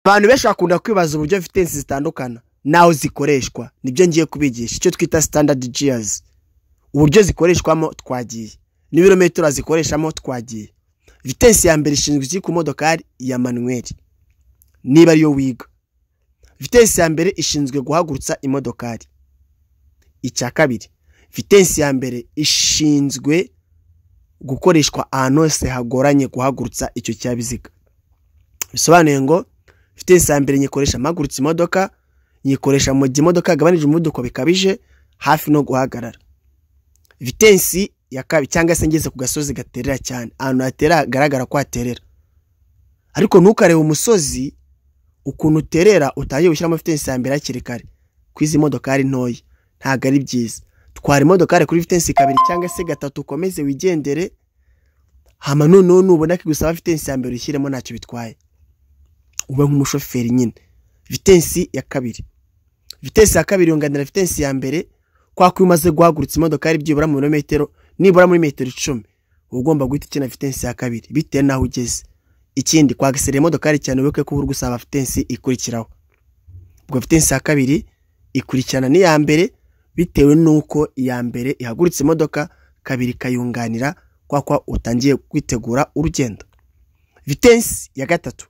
Abantu benshi bakunda kwibaza uburyo vitensi zitandukana naho zikoreshwa, nibyo ngiye kubigisha. Icyo twita standard gears, uburyo zikoreshwamo twagiye, n'ibirometero zikoreshamo twagiye. Vitensi ya mbere ishinzwe iki ku modokari ya manuel, niba ariyo wiga. Vitensi ya mbere ishinzwe guhagurutsa imodokari. Icya kabiri, vitensi ya mbere ishinzwe gukoreshwa ahantu hose hagoranye guhagurutsa icyo cyabiziga. Bisobanuye ngo vitensi ya mbere nyikoresha mpagurutsa imodoka, nyikoresha mu gihe imodoka gabanije umuvuduko bikabije hafi no guhagarara. Vitensi ya kabiri, cyangwa se ngeze ku gasozi gaterera cyane, ahantu hatera garagara ko haterera, ariko ntukareba umusozi ukuntu uterera utagiye gushyiramo vitensi ya mbere hakiri kare. Kwizi modokari ntoya ntago ari byiza. Twara imodokari kuri vitensi kabiri cyangwa se gatatu, ukomeze wigendere, hama noneho nubona ko gusaba vitensi ya mbere ushyiremo ntacyo bitwaye, ube nk'umushoferi nyine. Vitensi ya kabiri, vitensi ya kabiri yunganira vitensi ya mbere, kwa ko umaze guhagurutsa imodokari byibura mu birometero, nibura muri metero 10, ugomba guhita ukina vitensi ya kabiri bitewe naho ugeze. Ikindi, kwagisera imodokari cyane wibuke ko uri gusaba vitensi ikurikiraho. Ubwo vitensi ya kabiri ikurikirana n'iya mbere bitewe nuko iya mbere ihagurutse imodoka, kabiri kayunganira kwa utangiye kwitegura urugendo. Vitensi ya gatatu,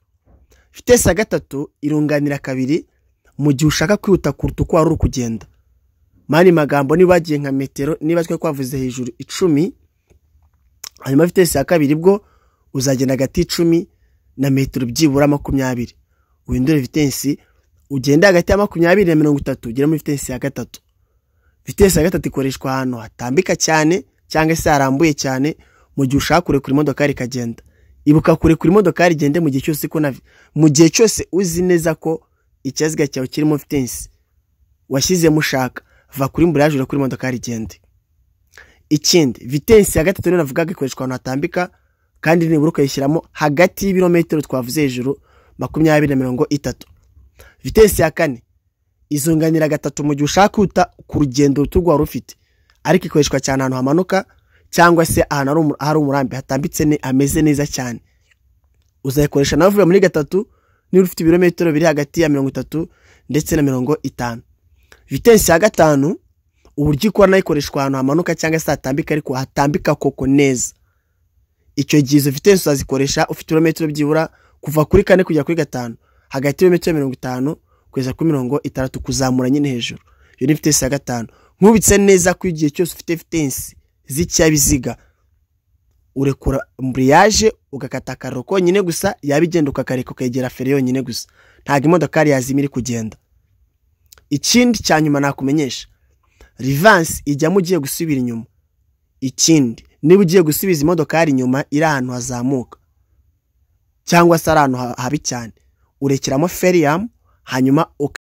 vitensi ya gatatu irunganira kabiri mu gihe ushaka kwihuta kuruta uko wari uri kugenda. Mani magambo, niba wagiye nka metero, niba twe kwavuze hejuru 10, hanyuma vitensi ya kabiri bwo uzagenda hagati 10 na metero byibura 20. Uhindure vitensi ugenda hagati ya 20 na 30 ugera muri vitensi ya gatatu. Vitensi ya gatatu ikoreshwa ahantu hatambika cyane cyangwa se harambuye cyane, mu gihe ushaka kurekura imodokari ikagenda. Ibuka kurekura imodokari igende mu gihe cyose mu gihe cyose uzi neza ko icyaziga cyawe kirimo vitensi washyizemo ushaka, va kuri mburage ure kuri imodokari igende. Ikindi, vitensi ya gatatu navugaga ikoreshwa ahantu hatambika, kandi nibura ukayishyiramo hagati y'ibirometero twavuze hejuru 20 na 30. Vitensi ya kane izunganira gatatu mu gihe ushaka kwihuta ku rugendo rutugwa rufite, ariko ikoreshwa cyane ahantu hamanuka cyangwa se ahantu hari umurambi hatambitse ameze neza cyane. Uzayikoresha nawe uvuye muri gatatu niba ufite ibirometero biri hagati ya 30 ndetse na 50. Vitensi ya gatanu uburyo ikora nayo ikoreshwa ahantu hamanuka cyangwa se hatambika, ariko hatambika koko neza. Icyo gihe izo vitensi uzazikoresha ufite ibirometero byibura kuva kuri 4 kujya kuri 5, hagati y'ibirometero 50 kugeza kuri 60 kuzamura nyine hejuru. Iyo ni vitensi ya gatanu. Nkubitse neza ko igihe cyose ufite vitensi z'icyabiziga urekura mbriyage ugakata karoko nyine gusa, yabigenda ukakareka ukegera fere yonyine gusa, ntago imodokari yazimira kugenda. Ikindi cyanyuma nakumenyesha, reverse ijya mu giye gusubira inyuma. Ikindi, niba ugiye gusubiza imodokari inyuma iri ahantu hazamuka cyangwa se ahantu habi cyane, urekeramo ferium hanyuma